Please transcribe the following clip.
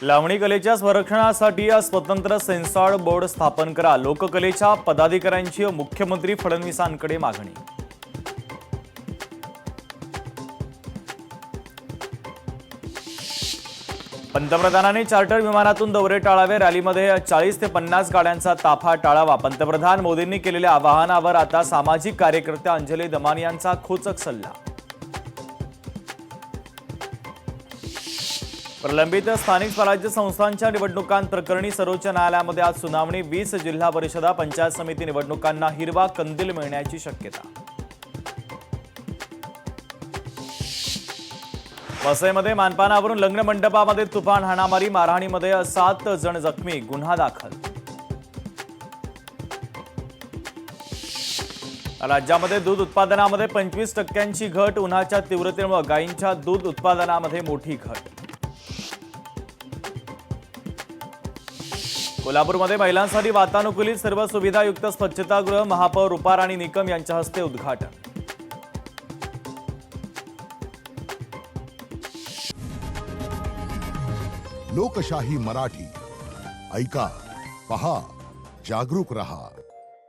लावणी कलेच्या संरक्षणासाठी स्वतंत्र सेन्सॉर बोर्ड स्थापन करा, लोककलेच्या पदाधिकाऱ्यांची मुख्यमंत्री फडणवीसांकडे मागणी। पंतप्रधानांनी चार्टर विमानातून दौरे टाळावे, रॅलीमध्ये 40 ते 50 गाड्यांचा ताफा टाळावा। पंतप्रधान मोदींनी केलेल्या आवाहनावर आता सामाजिक कार्यकर्त्या अंजली दमानी यांचा खोचक सल्ला। प्रलंबित स्थानिक स्वराज्य संस्थांच्या निवडणुकांप्रकरणी सर्वोच्च न्यायालयामध्ये आज सुनावणी। 20 जिल्हा परिषदा पंचायत समिती निवडणुकांना हिरवा कंदील मिळण्याची शक्यता। वसईमध्ये मानपानावरून लग्न मंडपामध्ये तुफान हाणामारी, मारहाणीमध्ये 7 जण जखमी, गुन्हा दाखल। राज्यामध्ये दूध उत्पादनामध्ये 25% घट, उन्हाच्या तीव्रतेमुळे गायींच्या दूध उत्पादनामध्ये मोठी घट। कोल्हापूरमध्ये महिलांसाठी वातानुकूलित सर्व सुविधायुक्त स्वच्छतागृह, महापौर रुपा राणी निकम यांच्या हस्ते उद्घाटन। लोकशाही मराठी ऐका, पहा, जागरूक रहा।